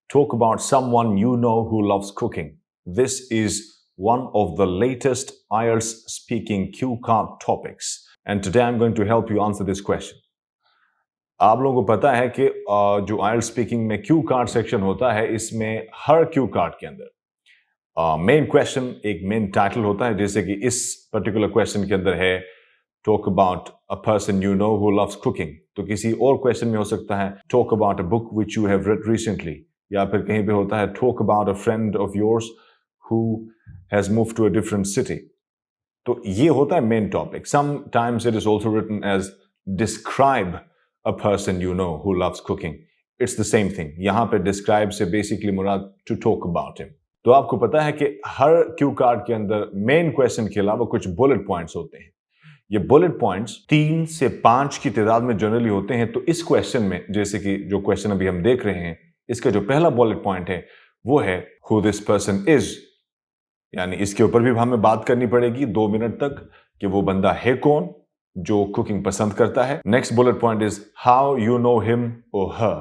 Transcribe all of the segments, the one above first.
talk about someone you know who loves cooking. This is one of the latest IELTS speaking cue card topics. And today I'm going to help you answer this question. आप लोगों को पता है कि जो IELTS speaking में Q card section होता है, इसमें हर क्यू कार्ड के अंदर मेन क्वेश्चन एक मेन टाइटल होता है, जैसे कि इस पर्टिकुलर क्वेश्चन के अंदर है talk about a person you know who loves cooking. तो किसी और क्वेश्चन में हो सकता है talk about a book which you have read recently, या फिर कहीं पे होता है talk about a friend of yours who has moved to a different city. तो ये होता है main topic. Sometimes it is also written as describe a person you know who loves cooking. It's the same thing. यहाँ पे describe से basically Murad to talk about him. तो आपको पता है कि हर क्यू कार्ड के अंदर मेन क्वेश्चन के अलावा कुछ बुलेट पॉइंट्स होते हैं. ये बुलेट पॉइंट्स 3 से 5 की तादाद में जनरली होते हैं. तो इस क्वेश्चन में, जैसे कि जो क्वेश्चन अभी हम देख रहे हैं, इसका जो पहला बुलेट पॉइंट है वो है who this person is. यानी इसके ऊपर भी हमें बात करनी पड़ेगी 2 मिनट तक कि वो बंदा है कौन जो कुकिंग पसंद करता है. Next bullet point is how you know him और हर,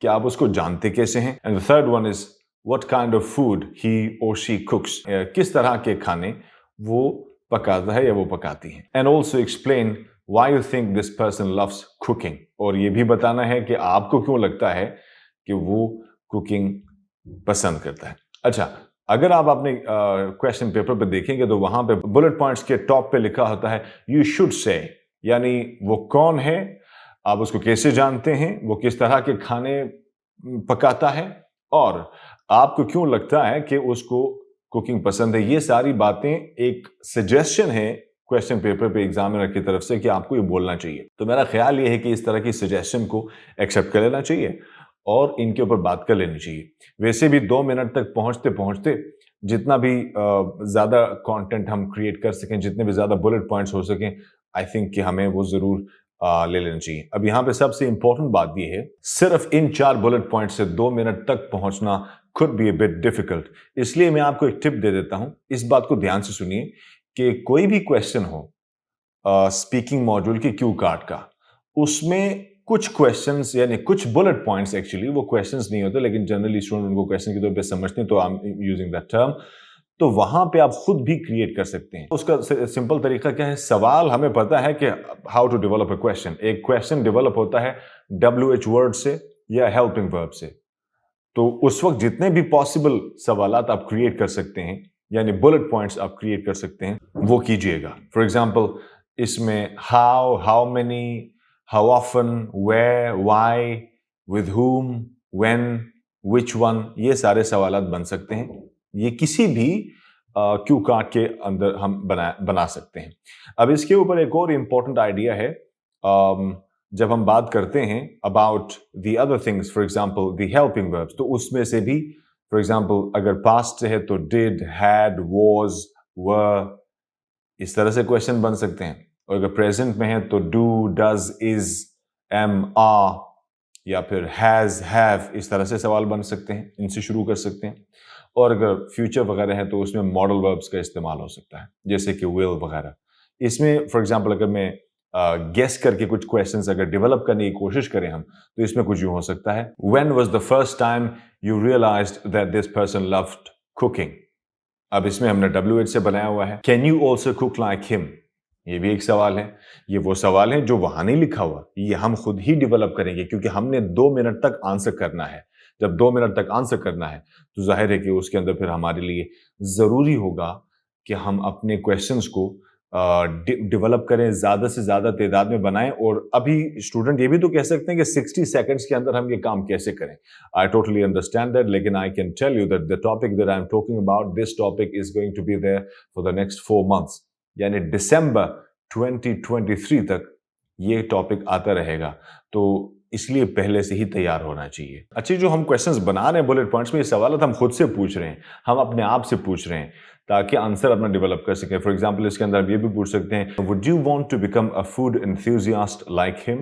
कि आप उसको जानते कैसे हैं. And the third one is what kind of food he और शी कुक्स, किस तरह के खाने वो पकाता है या वो पकाती है. And also explain why you think this person loves cooking, और ये भी बताना है कि आपको क्यों लगता है कि वो कुकिंग पसंद करता है. अच्छा, अगर आप अपने क्वेश्चन पेपर पे देखेंगे तो वहां पे बुलेट पॉइंट्स के टॉप पे लिखा होता है यू शुड से, यानी वो कौन है, आप उसको कैसे जानते हैं, वो किस तरह के खाने पकाता है, और आपको क्यों लगता है कि उसको कुकिंग पसंद है. ये सारी बातें एक सजेशन है क्वेश्चन पेपर पे एग्जामिनर की तरफ से कि आपको ये बोलना चाहिए. तो मेरा ख्याल ये है कि इस तरह की सजेशन को एक्सेप्ट कर लेना चाहिए और इनके ऊपर बात कर लेनी चाहिए. वैसे भी 2 मिनट तक पहुंचते पहुंचते जितना भी ज्यादा कंटेंट हम क्रिएट कर सकें, जितने भी ज्यादा बुलेट पॉइंट्स हो सकें, आई थिंक कि हमें वो जरूर ले लेना चाहिए. अब यहाँ पे सबसे इंपॉर्टेंट बात ये है, सिर्फ इन 4 बुलेट पॉइंट से 2 मिनट तक पहुंचना could be a bit difficult. इसलिए मैं आपको एक टिप दे देता हूं. इस बात को ध्यान से सुनिए कि कोई भी क्वेश्चन हो स्पीकिंग मॉड्यूल के क्यू कार्ड का, उसमें कुछ क्वेश्चंस यानी कुछ बुलेट पॉइंट्स, एक्चुअली वो क्वेश्चंस नहीं होते लेकिन जनरली स्टूडेंट उनको क्वेश्चन के तौर पे समझते हैं, तो I am using that term. तो वहां पे आप खुद भी क्रिएट कर सकते हैं. उसका सिंपल तरीका क्या है, सवाल हमें पता है कि how to develop a question. एक क्वेश्चन डेवलप होता है WH वर्ड से या हेल्पिंग वर्ब से. तो उस वक्त जितने भी पॉसिबल सवालात आप क्रिएट कर सकते हैं, यानी बुलेट पॉइंट्स आप क्रिएट कर सकते हैं, वो कीजिएगा. फॉर एग्जाम्पल इसमें how many, how often, where, why, with whom, when, which one, ये सारे सवालात बन सकते हैं. ये किसी भी क्यू कार्ड के अंदर हम बना सकते हैं. अब इसके ऊपर एक और इम्पोर्टेंट आइडिया है. जब हम बात करते हैं about the other things, for example the helping verbs, तो उसमें से भी फॉर एग्जाम्पल अगर पास्ट है तो डिड, हैड, वॉज, वर, इस तरह से क्वेश्चन बन सकते हैं. और अगर प्रेजेंट में है तो do, does, is, am, are, या फिर हैज, हैव, इस तरह से सवाल बन सकते हैं. इनसे शुरू कर सकते हैं. और अगर फ्यूचर वगैरह है तो उसमें मॉडल वर्ब्स का इस्तेमाल हो सकता है, जैसे कि विल वगैरह. इसमें फॉर एग्जांपल अगर मैं गेस करके कुछ क्वेश्चंस अगर डेवलप करने की कोशिश करें हम, तो इसमें कुछ यूं हो सकता है, when was the first time you realised that this person loved cooking. अब इसमें हमने WH से बनाया हुआ है. Can you also cook like him, ये भी एक सवाल है. ये वो सवाल है जो वहां नहीं लिखा हुआ, ये हम खुद ही डेवलप करेंगे, क्योंकि हमने 2 मिनट तक आंसर करना है. जब 2 मिनट तक आंसर करना है तो जाहिर है कि उसके अंदर फिर हमारे लिए जरूरी होगा कि हम अपने क्वेश्चंस को डेवलप करें, ज्यादा से ज्यादा तादाद में बनाएं. और अभी स्टूडेंट ये भी तो कह सकते हैं कि 60 सेकंड्स के अंदर हम ये काम कैसे करें. आई टोटली अंडरस्टैंड दैट, लेकिन I can tell you that the topic that I am talking about, this topic is going to be there for the next 4 months, यानी दिसंबर 2023 तक ये टॉपिक आता रहेगा. तो इसलिए पहले से ही तैयार होना चाहिए. अच्छा, जो हम क्वेश्चंस बना रहे हैं बुलेट पॉइंट्स में, ये सवाल हम खुद से पूछ रहे हैं, हम अपने आप से पूछ रहे हैं, ताकि आंसर अपना डेवलप कर सकें. फॉर एग्जांपल इसके अंदर ये भी पूछ सकते हैं, would you want to become a food enthusiast like him.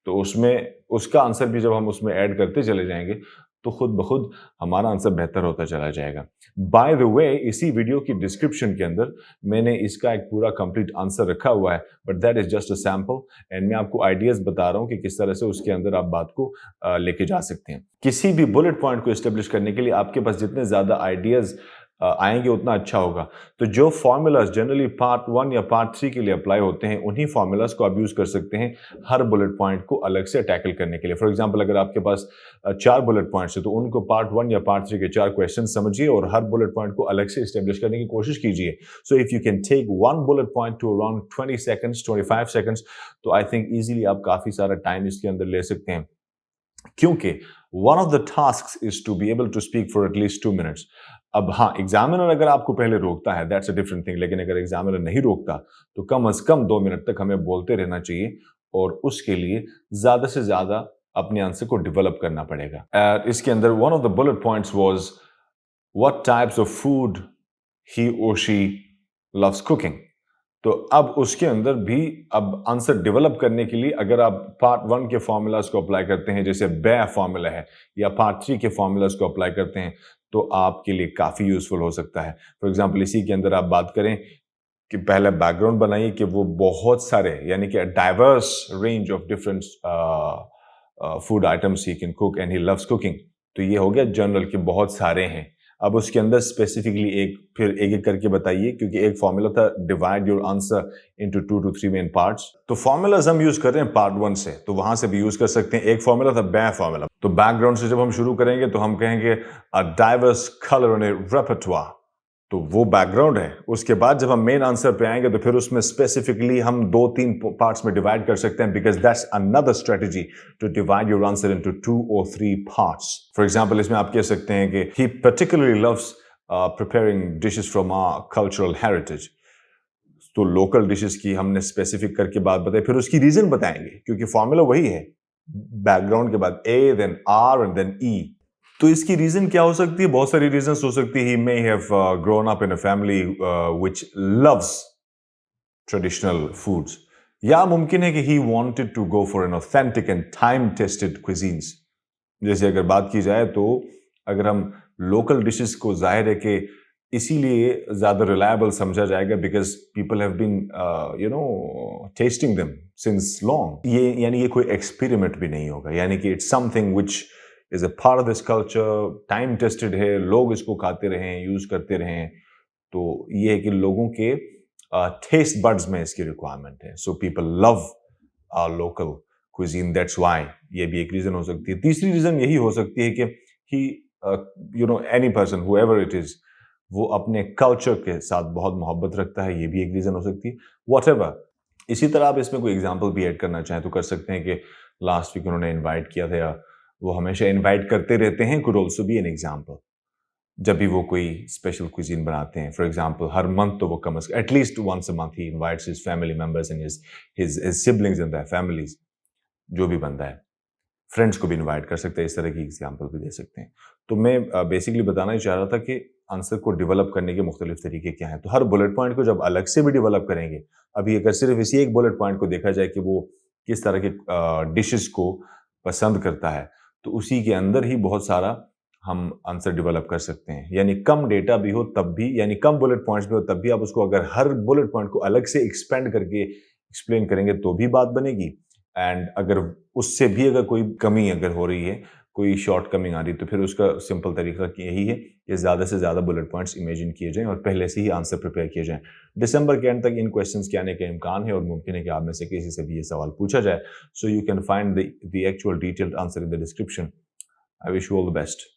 तो उसमें उसका आंसर भी जब हम उसमें ऐड करते चले जाएंगे तो खुद बखुद हमारा आंसर बेहतर होता चला जाएगा. बाय द वे, इसी वीडियो की डिस्क्रिप्शन के अंदर मैंने इसका एक पूरा कंप्लीट आंसर रखा हुआ है, but that is just a sample, and मैं आपको आइडियाज बता रहा हूँ कि किस तरह से उसके अंदर आप बात को लेके जा सकते हैं. किसी भी बुलेट पॉइंट को एस्टेब्लिश करने के लिए आपके पास जितने ज्यादा आइडियाज आएंगे उतना अच्छा होगा. तो जो फॉर्मूलाज जनरली पार्ट 1 या पार्ट 3 के लिए अप्लाई होते हैं, उन्हीं फॉर्मूलाज को आप यूज कर सकते हैं हर बुलेट पॉइंट को अलग से टैकल करने के लिए. फॉर एग्जांपल, अगर आपके पास 4 बुलेट पॉइंट्स है तो उनको पार्ट 1 या पार्ट 3 के 4 क्वेश्चन समझिए और हर बुलेट पॉइंट को अलग से एस्टेब्लिश करने की कोशिश कीजिए. So if you can take one bullet point to around 20 seconds, 25 seconds, तो आई थिंक इजीली आप काफी सारा टाइम इसके अंदर ले सकते हैं. क्योंकि one of the tasks is to be able to speak for at least 2 minutes. अब हाँ, एग्जामिनर अगर आपको पहले रोकता है, दैट्स अ डिफरेंट थिंग, लेकिन अगर एग्जामिनर नहीं रोकता तो कम से कम 2 मिनट तक हमें बोलते रहना चाहिए और उसके लिए ज्यादा से ज्यादा अपने आंसर को डेवलप करना पड़ेगा. इसके अंदर one of the bullet points was what types of food he और शी लव्स कुकिंग. तो अब उसके अंदर भी अब आंसर डेवलप करने के लिए अगर आप पार्ट 1 के फॉर्मूलाज को अप्लाई करते हैं, जैसे बे फॉर्मूला है, या पार्ट 3 के फॉर्मूलाज को अप्लाई करते हैं, तो आपके लिए काफी यूजफुल हो सकता है. फॉर एग्जांपल, इसी के अंदर आप बात करें कि पहले बैकग्राउंड बनाइए कि वो बहुत सारे, यानी कि diverse range of different food items he can cook and he loves cooking. तो ये हो गया जनरल कि बहुत सारे हैं. अब उसके अंदर स्पेसिफिकली फिर एक एक करके बताइए, क्योंकि एक फॉर्मूला था divide your answer into 2 to 3 main parts. तो फॉर्मूलाज हम यूज कर रहे हैं पार्ट 1 से, तो वहां से भी यूज कर सकते हैं. एक फॉर्मूला था बे फॉर्मूला. तो बैकग्राउंड से जब हम शुरू करेंगे तो हम कहेंगे अ डाइवर्स कलर इन रेपर्टोयर, तो वो बैकग्राउंड है. उसके बाद जब हम मेन आंसर पे आएंगे तो फिर उसमें स्पेसिफिकली हम 2-3 पार्ट्स में डिवाइड कर सकते हैं, because that's another strategy to divide your answer into 2 or 3 parts. For example, इसमें आप कह सकते हैं कि he particularly loves preparing dishes from our cultural heritage. तो लोकल डिशेस की हमने स्पेसिफिक करके बात बताई, फिर उसकी रीजन बताएंगे, क्योंकि फॉर्मूला वही है, बैकग्राउंड के बाद ए, देन आर एंड देन ई. तो इसकी रीजन क्या हो सकती है? बहुत सारी रीजन हो सकती है. He may have grown up in a family which loves traditional foods, या मुमकिन है कि he wanted to go for an authentic and time tested cuisines. जैसे अगर बात की जाए तो अगर हम लोकल डिशेस को, जाहिर है कि इसीलिए ज्यादा रिलायबल समझा जाएगा because people have been testing them since long. ये यानी ये कोई एक्सपेरिमेंट भी नहीं होगा, यानी कि it's something which is a part of this culture, time tested है, लोग इसको खाते रहे, यूज करते रहे. तो ये है कि लोगों के टेस्ट बड्स में इसकी रिक्वायरमेंट है. So people love our local cuisine, that's why. ये भी एक रीजन हो सकती है. तीसरी रीजन यही हो सकती है कि he any person, whoever it is, वो अपने कल्चर के साथ बहुत मोहब्बत रखता है. ये भी एक रीजन हो सकती है. Whatever. इसी तरह आप इसमें कोई एग्जांपल भी ऐड करना चाहें तो कर सकते हैं कि लास्ट वीक उन्होंने इनवाइट किया था, या वो हमेशा इनवाइट करते रहते हैं, could also be an example. जब भी वो कोई स्पेशल क्विजीन बनाते हैं, फॉर एग्जांपल हर मंथ तो वो कम से कम at least once a month he invites his family members and his siblings in their families. जो भी बनता है, फ्रेंड्स को भी इनवाइट कर सकते हैं. इस तरह की एग्जांपल भी दे सकते हैं. तो मैं बेसिकली बताना ही चाह रहा था कि आंसर को डेवलप करने के मुख्तलिफ तरीके क्या हैं. तो हर बुलेट पॉइंट को जब अलग से भी डेवलप करेंगे, अभी अगर सिर्फ इसी एक बुलेट पॉइंट को देखा जाए कि वो किस तरह के डिशेस को पसंद करता है, तो उसी के अंदर ही बहुत सारा हम आंसर डेवलप कर सकते हैं. यानी कम डेटा भी हो तब भी, यानी कम बुलेट पॉइंट्स भी हो तब भी आप उसको अगर हर बुलेट पॉइंट को अलग से एक्सपेंड करके एक्सप्लेन करेंगे तो भी बात बनेगी. एंड अगर उससे भी अगर कोई कमी अगर हो रही है, कोई शॉर्ट कमिंग आ रही है, तो फिर उसका सिंपल तरीका यही है कि ज़्यादा से ज़्यादा बुलेट पॉइंट्स इमेजिन किए जाएं और पहले से ही आंसर प्रिपेयर किए जाएं. दिसंबर के एंड तक इन क्वेश्चंस के आने का इम्कान है और मुमकिन है कि आप में से किसी से भी ये सवाल पूछा जाए. So you can find the actual detailed answer in the description. I wish you all the best.